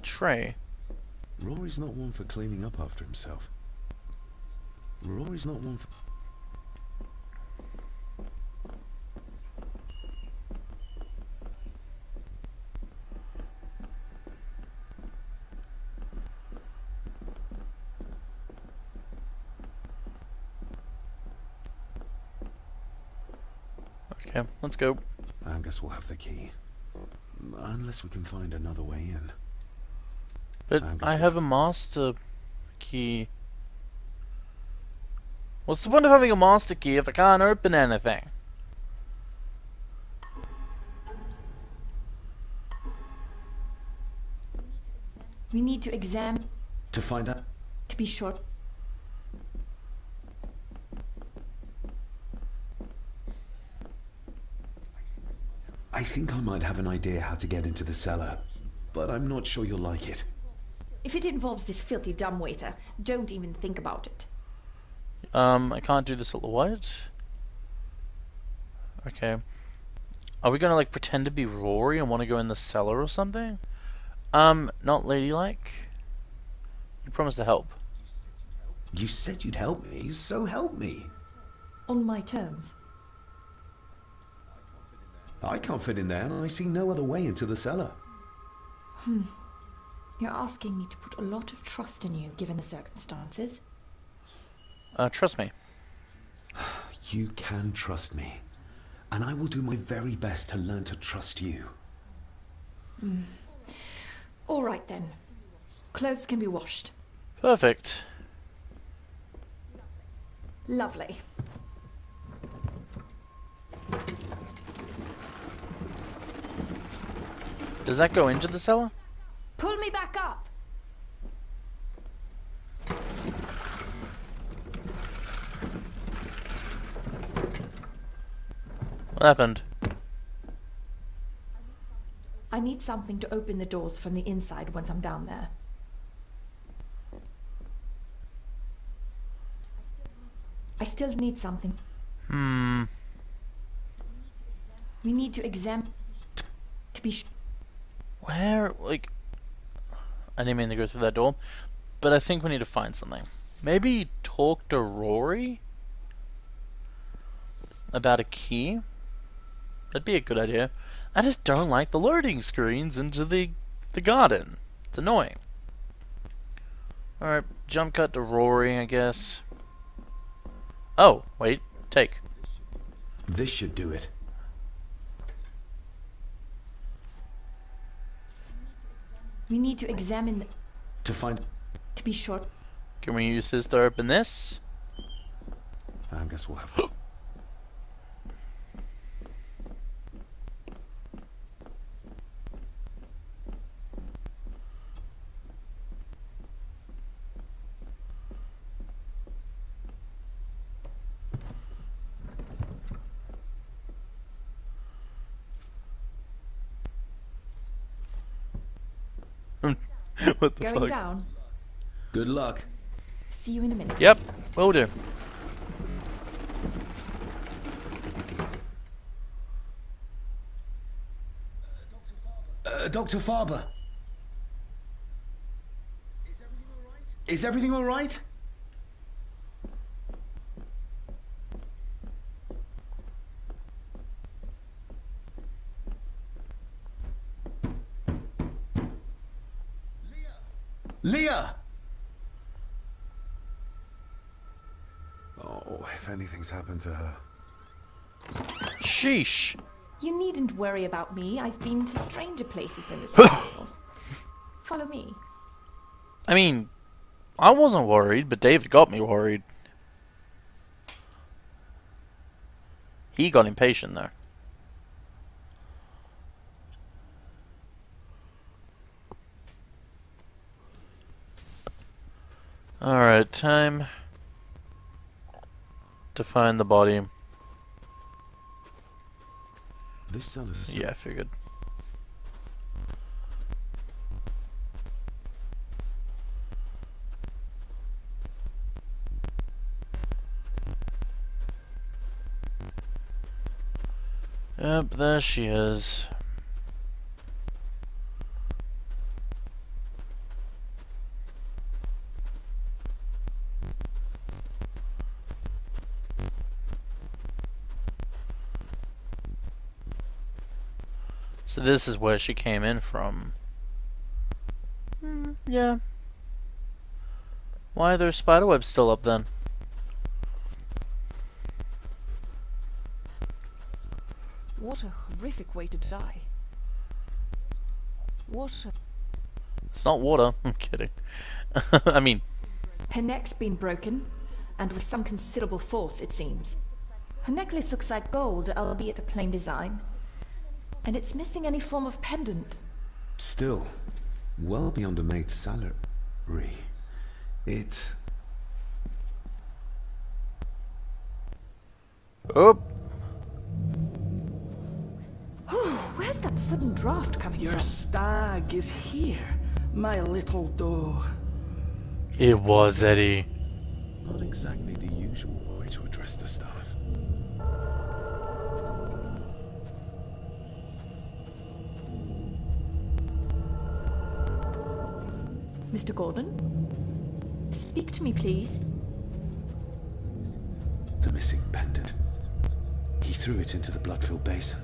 tray. Rory's not one for cleaning up after himself. Rory's not one for... Okay, let's go. I guess we'll have the key. Unless we can find another way in. But I have a master key. What's the point of having a master key if I can't open anything? We need to examine... To find out... To be sure... I think I might have an idea how to get into the cellar, but I'm not sure you'll like it. If it involves this filthy dumbwaiter, don't even think about it. I can't do this at the what? Okay. Are we gonna like pretend to be Rory and want to go in the cellar or something? Not ladylike. You promised to help. You said you'd help me, so help me. On my terms. I can't fit in there, and I see no other way into the cellar. You're asking me to put a lot of trust in you, given the circumstances. Trust me. You can trust me, and I will do my very best to learn to trust you. All right then. Clothes can be washed. Perfect. Lovely. Does that go into the cellar? Pull me back up! What happened? I need something to open the doors from the inside once I'm down there. I still need something. We need to examine... To be sure... Where, like... I didn't mean to go through that door, but I think we need to find something. Maybe talk to Rory? About a key? That'd be a good idea. I just don't like the loading screens into the garden. It's annoying. Alright, jump cut to Rory, I guess. Oh, wait, take. This should do it. We need to examine... To find... To be sure... Can we use this to open this? I guess we'll have... What the Going fuck? down. Good luck. See you in a minute. Yep, will do. Dr. Farber. Is everything all right? Leah! Oh, if anything's happened to her. Sheesh. You needn't worry about me. I've been to stranger places than this castle. Follow me. I mean, I wasn't worried, but David got me worried. He got impatient there. Alright, time to find the body. This cell is... Yeah, I figured. Yep, there she is. So this is where she came in from. Yeah. Why are there spiderwebs still up then? What a horrific way to die. What a... It's not water. I'm kidding. I mean... Her neck's been broken, and with some considerable force, it seems. Her necklace looks like gold, albeit a plain design. And it's missing any form of pendant. Still, well beyond a maid's salary. It... Oh! Where's that sudden draft coming Your from? stag is here, my little doe. It was Eddie. Not exactly the usual way to address the staff. Mr. Gordon? Speak to me, please. The missing pendant. He threw it into the blood-filled basin.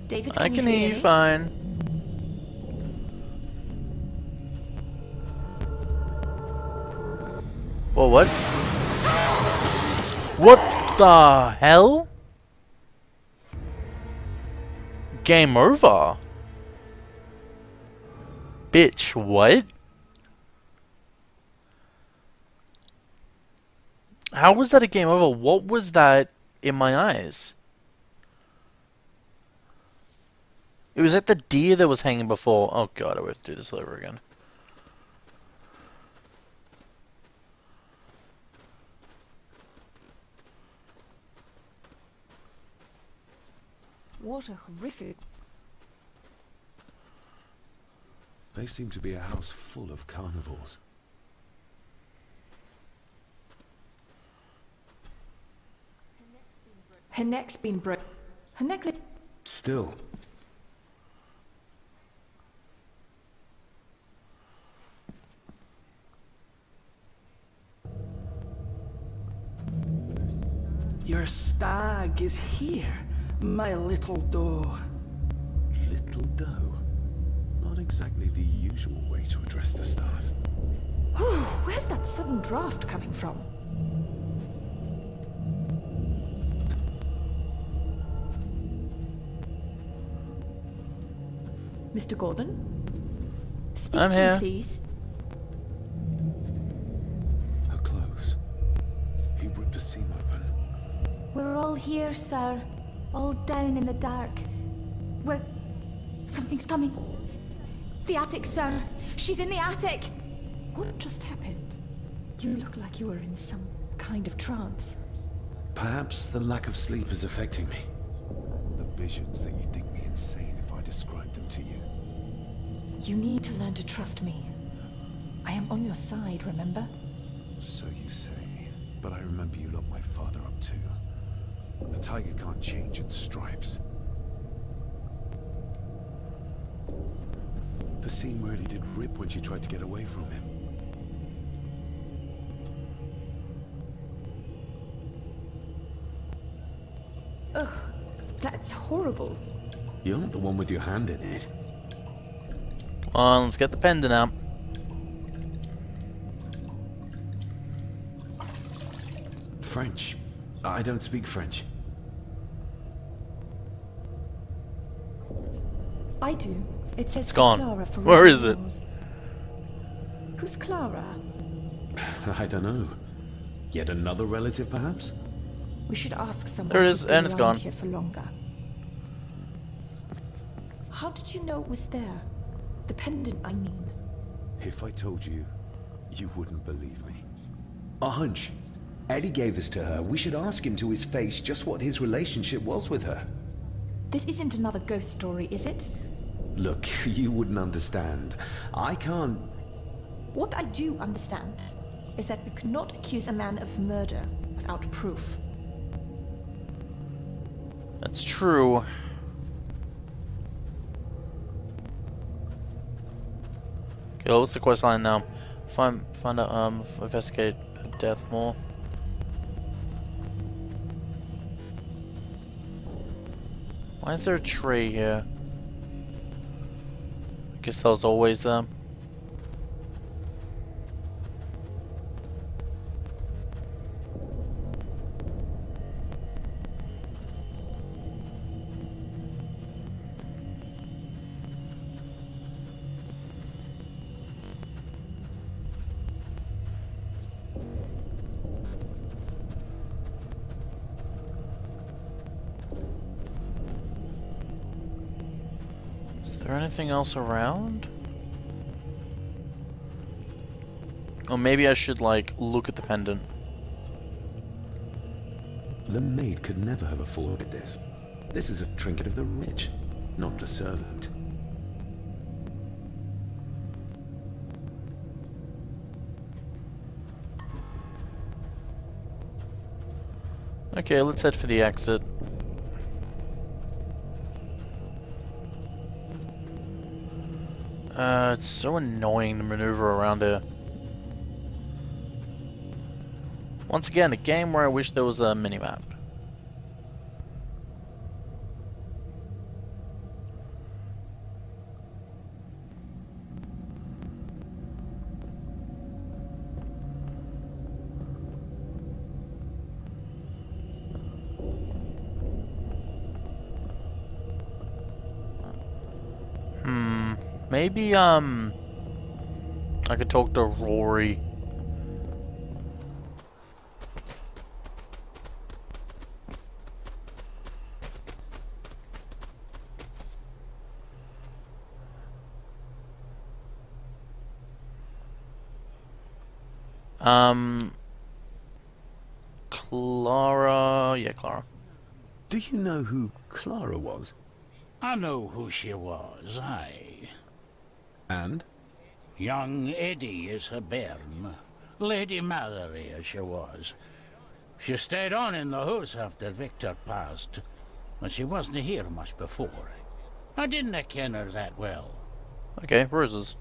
David, I can hear you me? fine. Whoa, what? What the hell? Game over. Bitch, what? How was that a game over? What was that in my eyes? It was like the deer that was hanging before. Oh god, I have to do this over again. What a horrific... They seem to be a house full of carnivores. Her neck's been broken. Her necklace... Still, Your stag is here, my little doe. little doe. Not exactly the usual way to address the staff. Where's that sudden draft coming from? Mr. Gordon? Speak I'm to here. me, please. Her clothes. He ripped a seam open. We're all here, sir. All down in the dark. We're... Something's coming. The attic, sir. She's in the attic. What just happened? You look like you were in some kind of trance. Perhaps the lack of sleep is affecting me. The visions that you'd think me insane if I described them to you. You need to learn to trust me. I am on your side, remember? So you say. But I remember you locked my father up too. A tiger can't change its stripes. The seam really did rip when she tried to get away from him. Ugh, that's horrible. You're not the one with your hand in it. Come on, let's get the pendant out. French. I don't speak French. I do. It says It's gone. Clara for Where is it? yours. Who's Clara? I don't know. Yet another relative, perhaps? We should ask someone There it who's is, been and it's around gone. here for longer. How did you know it was there? The pendant, I mean. If I told you, you wouldn't believe me. A hunch. Eddie gave this to her. We should ask him to his face just what his relationship was with her. This isn't another ghost story, is it? Look, you wouldn't understand. I can't... What I do understand is that you cannot accuse a man of murder without proof. That's true. Okay, what's the quest line now? Find out, investigate her death more. Why is there a tree here? I guess that was always there. Is there anything else around? Or maybe I should, like, look at the pendant. The maid could never have afforded this. This is a trinket of the rich, not a servant. Okay, let's head for the exit. It's so annoying to maneuver around here. Once again, a game where I wish there was a minimap. Maybe, I could talk to Rory. Clara... Yeah, Clara. Do you know who Clara was? I know who she was, aye. And? Young Eddie is her bairn. Lady Mallory, as she was. She stayed on in the house after Victor passed, but she wasn't here much before. I didn't ken her that well. Okay, roses.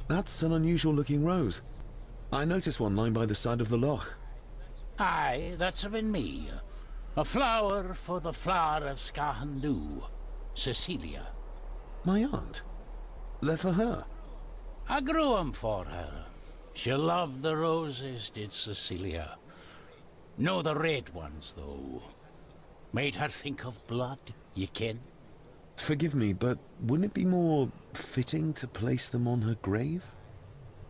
That's an unusual looking rose. I noticed one lying by the side of the loch. Aye, that's been me. A flower for the flower of Scahandu, Cecilia. My aunt? They're for her. I grew 'em for her. She loved the roses, did Cecilia. No the red ones, though. Made her think of blood, ye ken. Forgive me, but wouldn't it be more fitting to place them on her grave?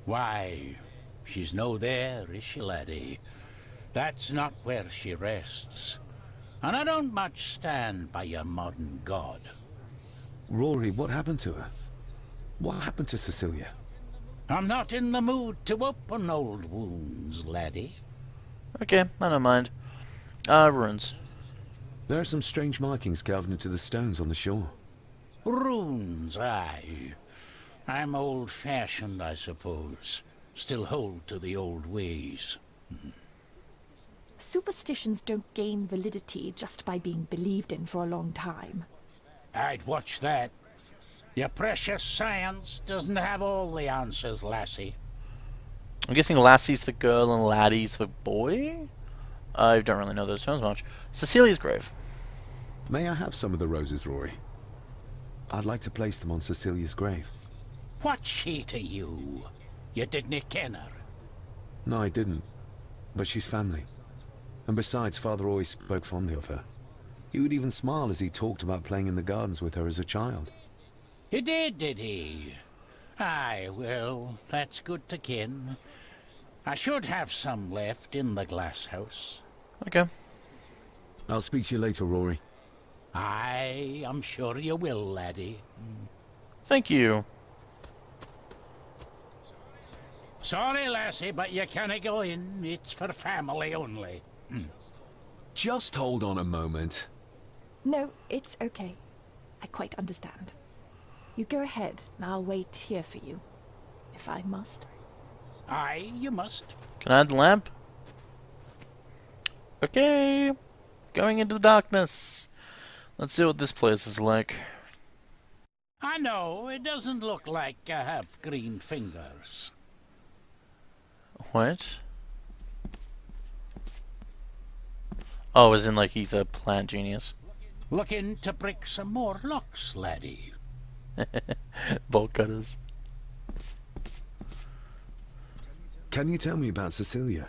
Why, she's no there, is she, laddie? That's not where she rests. And I don't much stand by your modern god. Rory, what happened to her? What happened to Cecilia? I'm not in the mood to open old wounds, laddie. Okay, I don't mind. Runes. There are some strange markings carved into the stones on the shore. Runes, aye. I'm old-fashioned, I suppose. Still hold to the old ways. Superstitions don't gain validity just by being believed in for a long time. I'd watch that. Your precious science doesn't have all the answers, lassie. I'm guessing lassie's for girl and laddie's for boy? I don't really know those terms much. Cecilia's grave. May I have some of the roses, Rory? I'd like to place them on Cecilia's grave. What's she to you? You didn't ken her. No, I didn't. But she's family. And besides, Father always spoke fondly of her. He would even smile as he talked about playing in the gardens with her as a child. He did he? Aye, well, that's good to ken. I should have some left in the glass house. Okay. I'll speak to you later, Rory. Aye, I'm sure you will, laddie. Thank you. Sorry, lassie, but you can't go in. It's for family only. Just hold on a moment. No, it's okay. I quite understand. You go ahead, and I'll wait here for you, if I must. Aye, you must. Can I add the lamp? Okay. Going into the darkness. Let's see what this place is like. I know, it doesn't look like you have green fingers. What? Oh, as in like he's a plant genius. Looking to break some more locks, laddie. Bolt cutters. Can you tell me about Cecilia?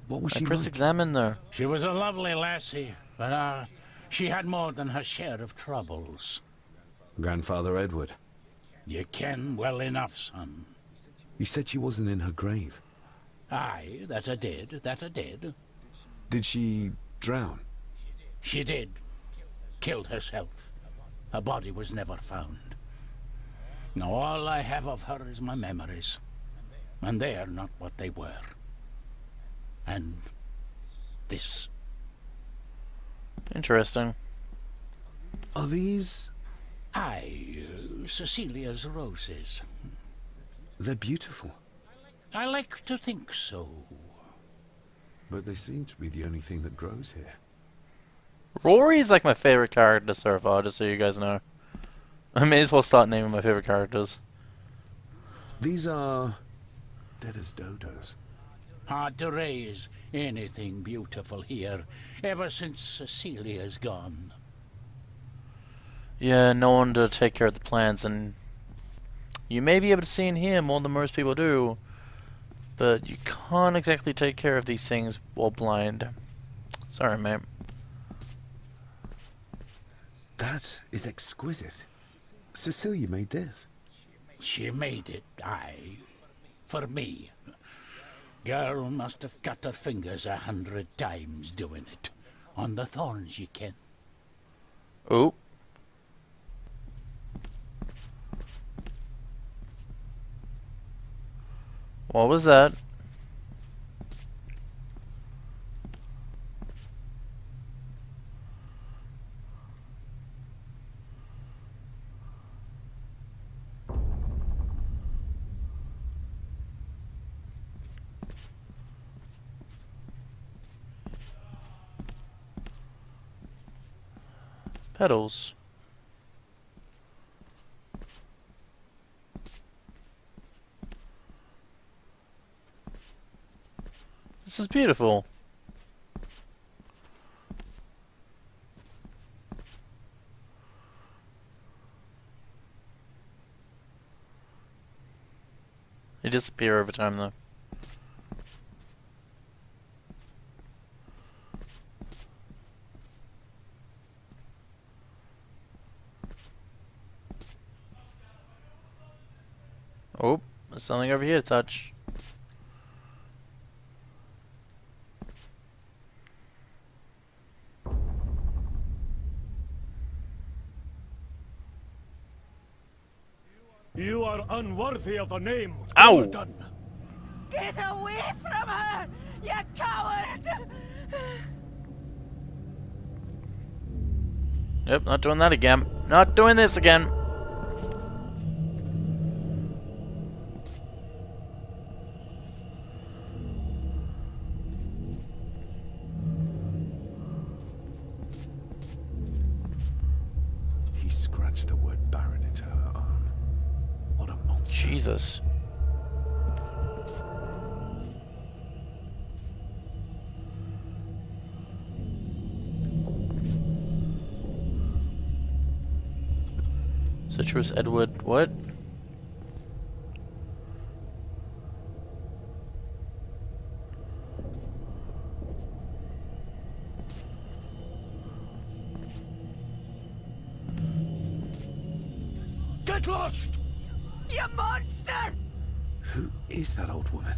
What was she Press like? examine her. She was a lovely lassie, but she had more than her share of troubles. Grandfather Edward. You ken well enough, son. You said she wasn't in her grave. Aye, that I did, that I did. Did she drown? She did. Killed herself. Her body was never found. Now all I have of her is my memories. And they are not what they were. And this. Interesting. Are these... Aye, Cecilia's roses. They're beautiful. I like to think so. But they seem to be the only thing that grows here. Rory's like my favorite character so far, just so you guys know. I may as well start naming my favorite characters. These are... dead as dodos. Hard to raise anything beautiful here, ever since Cecilia's gone. Yeah, no one to take care of the plants, and you may be able to see in here more than most people do, but you can't exactly take care of these things while blind. Sorry, mate. That is exquisite. Cecilia made this. She made it, aye. For me. Girl must have cut her fingers 100 times doing it. On the thorns, ye ken. Oh. What was that? Petals. This is beautiful. They disappear over time, though. Oh, there's something over here to touch. You are unworthy of the name. Ow! Overdone. Get away from her, you coward! Yep, not doing that again. Not doing this again. He scratched the word Baron into her arm. What a monster. Jesus. Citrus Edward, what? Get lost! You monster! Who is that old woman?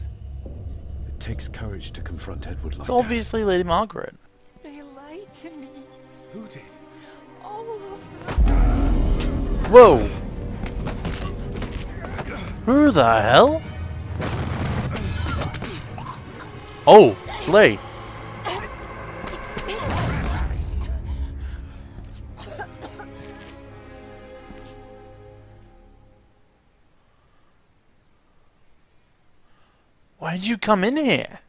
It takes courage to confront Edward like It's that. obviously Lady Margaret. They lied to me. Who did? All of them. Whoa! Who the hell? Oh, it's Lay. It's me. Why did you come in here?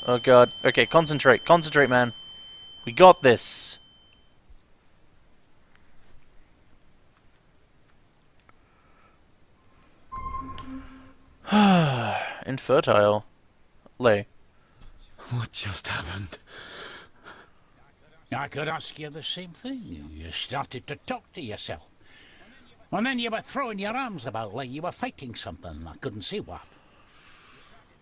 Oh god. Okay, concentrate. Concentrate, man. We got this. Infertile. Lay. What just happened? I could ask you the same thing. You started to talk to yourself. And then you were throwing your arms about like you were fighting something. I couldn't see what.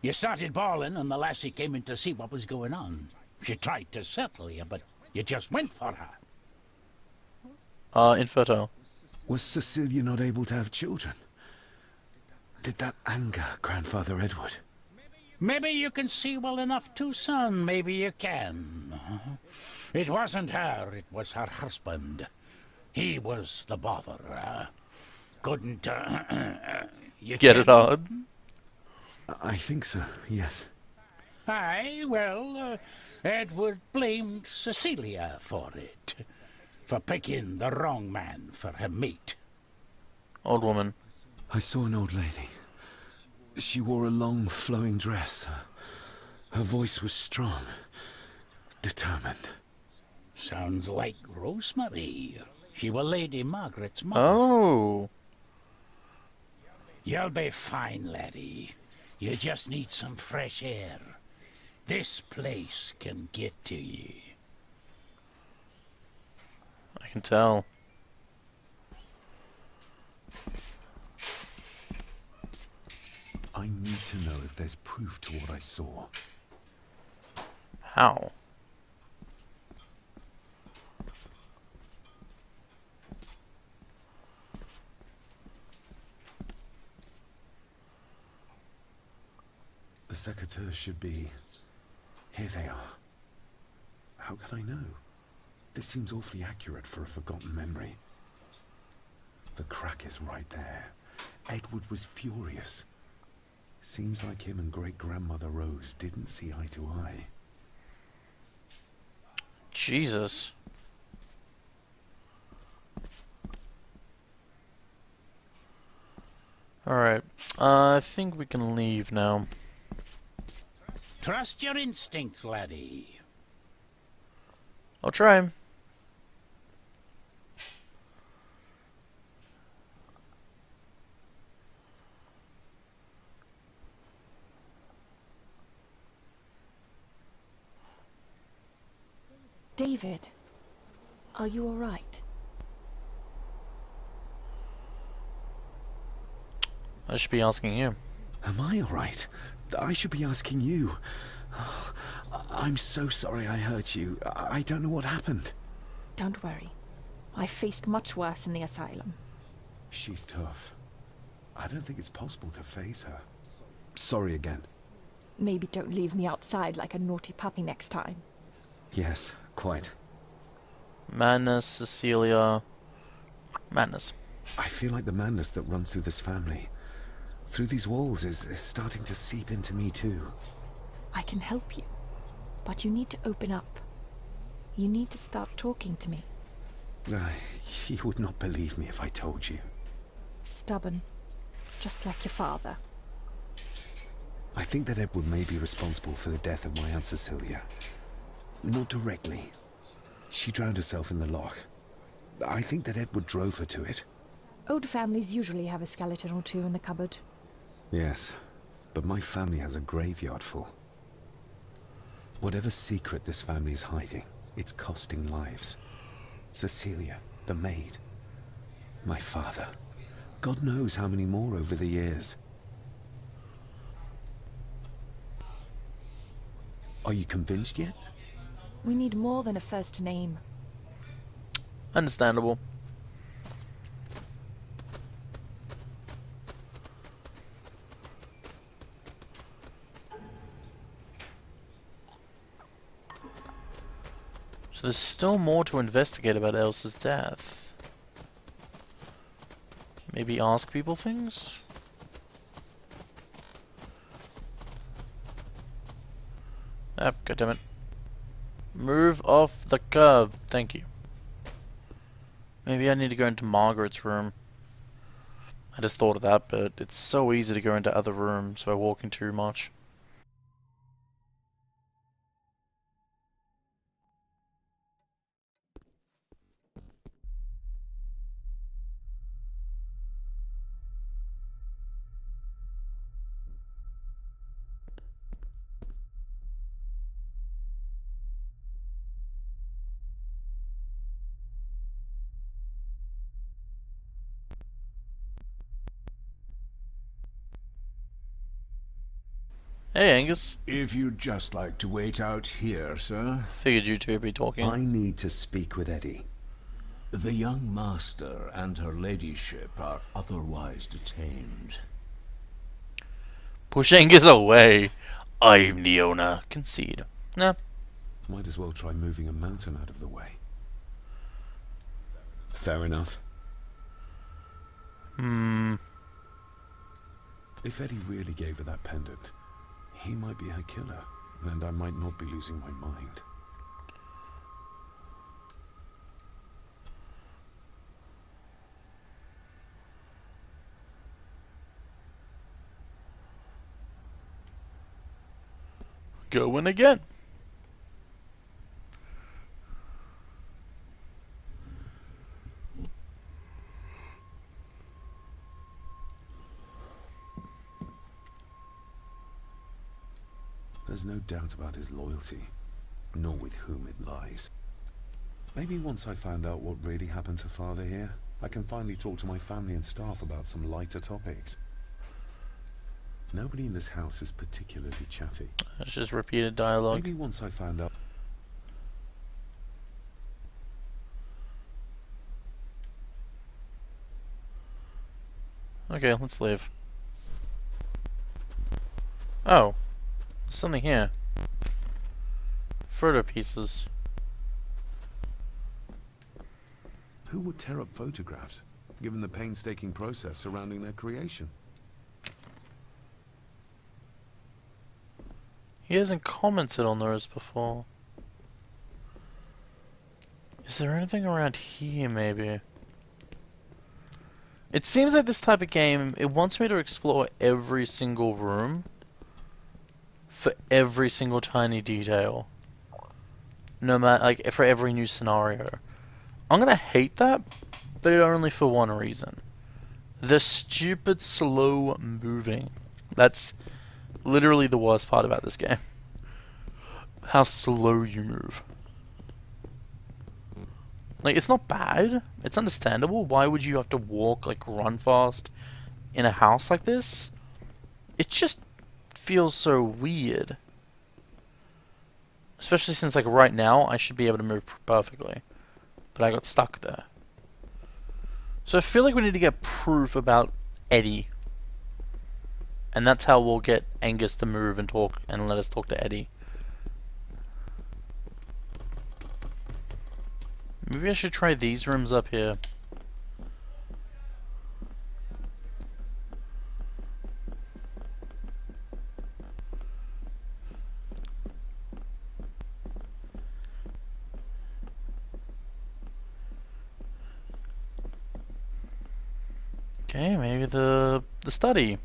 You started bawling and the lassie came in to see what was going on. She tried to settle you, but you just went for her. Infertile. Was Cecilia not able to have children? Did that anger Grandfather Edward? Maybe you can see well enough too, son. Maybe you can. It wasn't her, it was her husband. He was the bother. Couldn't, you Get it hard? I think so, yes. Aye, well, Edward blamed Cecilia for it. For picking the wrong man for her mate. Old woman. I saw an old lady. She wore a long, flowing dress. Her voice was strong, determined. Sounds like Rosemary. She was Lady Margaret's mother. Oh. You'll be fine, laddie. You just need some fresh air. This place can get to you. I can tell. I need to know if there's proof to what I saw. How? The secateurs should be... Here they are. How could I know? This seems awfully accurate for a forgotten memory. The crack is right there. Edward was furious. Seems like him and great-grandmother Rose didn't see eye to eye. Jesus. Alright. I think we can leave now. Trust your instincts, laddie. I'll try. David, are you all right? I should be asking you. Am I all right? I should be asking you. I'm so sorry I hurt you. I don't know what happened. Don't worry. I faced much worse in the asylum. She's tough. I don't think it's possible to face her. Sorry again. Maybe don't leave me outside like a naughty puppy next time. Yes, quite. Madness, Cecilia. Madness. I feel like the madness that runs through this family, through these walls, is starting to seep into me too. I can help you, but you need to open up. You need to start talking to me. You would not believe me if I told you. Stubborn, just like your father. I think that Edward may be responsible for the death of my Aunt Cecilia. Not directly. She drowned herself in the loch. I think that Edward drove her to it. Old families usually have a skeleton or two in the cupboard. Yes, but my family has a graveyard full. Whatever secret this family is hiding, it's costing lives. Cecilia, the maid. My father. God knows how many more over the years. Are you convinced yet? We need more than a first name. Understandable. So there's still more to investigate about Elsa's death. Maybe ask people things? Ah, goddammit. Move off the curb. Thank you. Maybe I need to go into Margaret's room. I just thought of that, but it's so easy to go into other rooms by walking too much. Hey, Angus. If you'd just like to wait out here, sir. Figured you two would be talking. I need to speak with Eddie. The young master and her ladyship are otherwise detained. Push Angus away. I'm the owner. Concede. Nah. Might as well try moving a mountain out of the way. Fair enough. If Eddie really gave her that pendant, he might be her killer, and I might not be losing my mind. Going again. There's no doubt about his loyalty, nor with whom it lies. Maybe once I find out what really happened to Father here, I can finally talk to my family and staff about some lighter topics. Nobody in this house is particularly chatty. It's just repeated dialogue. Maybe once I found out... Okay, let's leave. Oh. There's something here. Photo pieces. Who would tear up photographs, given the painstaking process surrounding their creation? He hasn't commented on those before. Is there anything around here, maybe? It seems like this type of game, it wants me to explore every single room for every single tiny detail. No matter, like, for every new scenario. I'm gonna hate that, but only for one reason. The stupid slow moving. That's literally the worst part about this game. How slow you move. Like, it's not bad. It's understandable. Why would you have to walk, like, run fast in a house like this? It just feels so weird. Especially since, like, right now, I should be able to move perfectly. But I got stuck there. So I feel like we need to get proof about Eddie. And that's how we'll get Angus to move and talk, and let us talk to Eddie. Maybe I should try these rooms up here. Okay, maybe the study.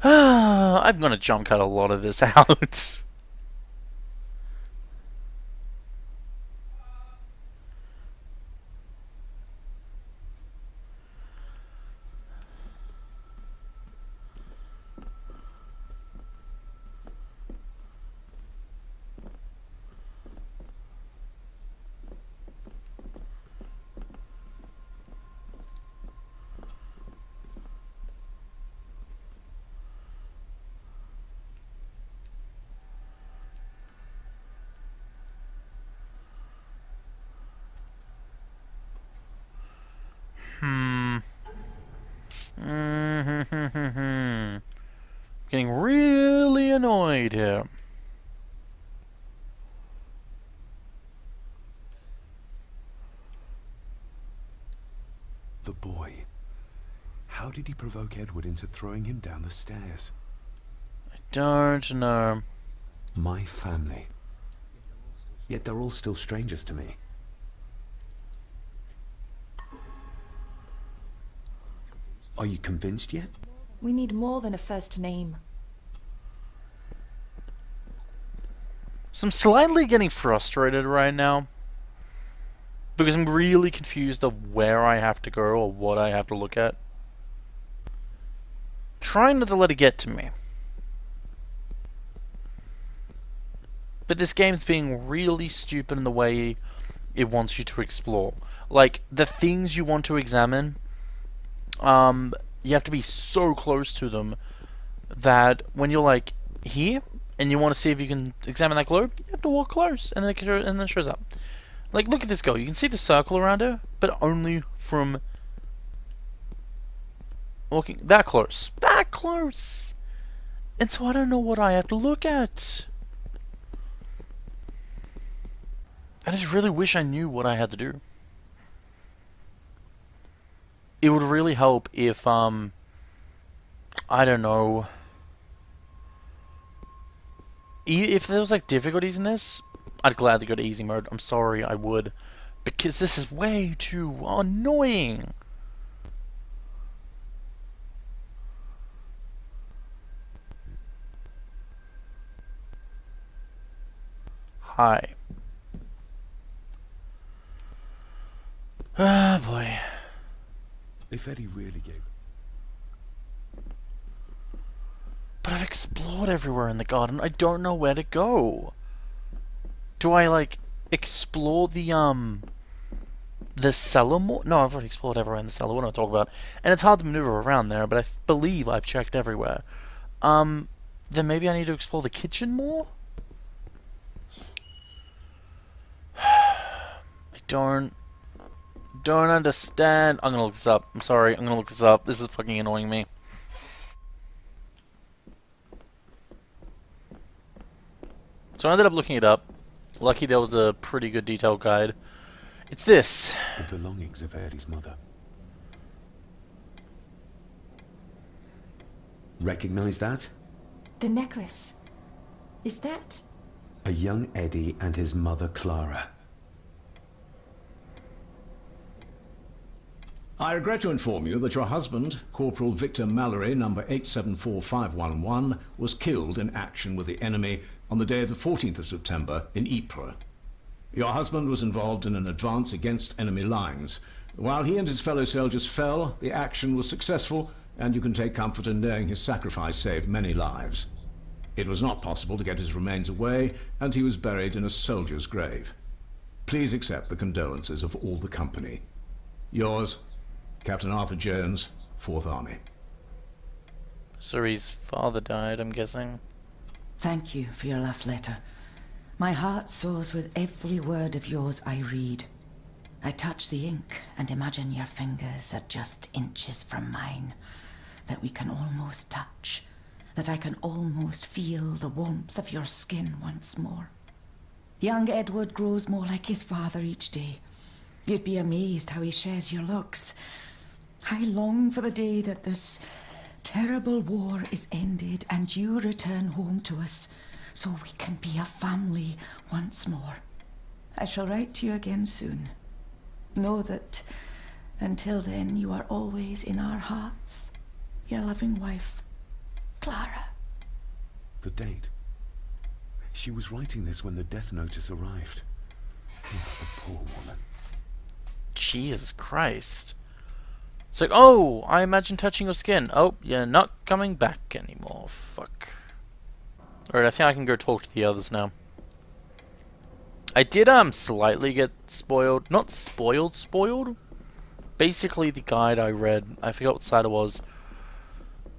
I'm gonna jump cut a lot of this out. Getting really annoyed here. The boy. How did he provoke Edward into throwing him down the stairs? I don't know. My family. Yet they're all still strangers to me. Are you convinced yet? We need more than a first name. So I'm slightly getting frustrated right now. Because I'm really confused of where I have to go or what I have to look at. Trying not to let it get to me. But this game's being really stupid in the way it wants you to explore. Like, the things you want to examine, you have to be so close to them that when you're like here and you want to see if you can examine that globe, you have to walk close, and then it shows up. Like, look at this girl. You can see the circle around her, but only from walking that close. That close! And so I don't know what I have to look at. I just really wish I knew what I had to do. It would really help if, I don't know, if there was, like, difficulties in this, I'd gladly go to easy mode. I'm sorry, I would. Because this is way too annoying. Hi. Ah, boy. If Eddie really gave... But I've explored everywhere in the garden. I don't know where to go. Do I, like, explore the cellar more? No, I've already explored everywhere in the cellar. What am I talking about? And it's hard to maneuver around there, but I believe I've checked everywhere. Then maybe I need to explore the kitchen more? I don't understand. I'm gonna look this up. I'm sorry. I'm gonna look this up. This is fucking annoying me. So I ended up looking it up. Lucky there was a pretty good detailed guide. It's this. The belongings of Eddie's mother. Recognize that? The necklace. Is that... A young Eddie and his mother Clara. I regret to inform you that your husband, Corporal Victor Mallory, number 874511, was killed in action with the enemy on the day of the 14th of September in Ypres. Your husband was involved in an advance against enemy lines. While he and his fellow soldiers fell, the action was successful, and you can take comfort in knowing his sacrifice saved many lives. It was not possible to get his remains away, and he was buried in a soldier's grave. Please accept the condolences of all the company. Yours, Captain Arthur Jones, 4th Army. So his father died, I'm guessing. Thank you for your last letter. My heart soars with every word of yours I read. I touch the ink and imagine your fingers are just inches from mine, that we can almost touch, that I can almost feel the warmth of your skin once more. Young Edward grows more like his father each day. You'd be amazed how he shares your looks. I long for the day that this terrible war is ended and you return home to us, so we can be a family once more. I shall write to you again soon. Know that until then you are always in our hearts. Your loving wife, Clara. The date. She was writing this when the death notice arrived. Oh, the poor woman. Jesus Christ. It's like, oh, I imagine touching your skin. Oh, you're not coming back anymore. Fuck. Alright, I think I can go talk to the others now. I did, slightly get spoiled. Not spoiled. Basically, the guide I read, I forgot what side it was.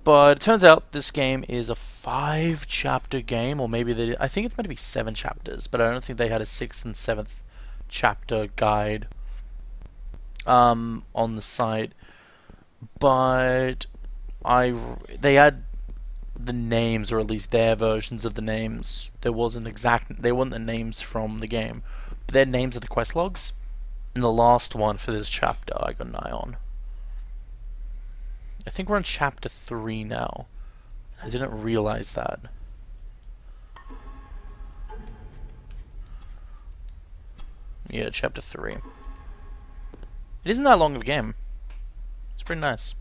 But it turns out this game is a 5-chapter game, or maybe I think it's meant to be 7 chapters, but I don't think they had a 6th and 7th chapter guide on the site. But they had the names, or at least their versions of the names. They weren't the names from the game, but their names are the quest logs. And the last one for this chapter I got an eye on. I think we're on chapter 3 now. I didn't realize that. Yeah, chapter 3. It isn't that long of a game. It's pretty nice.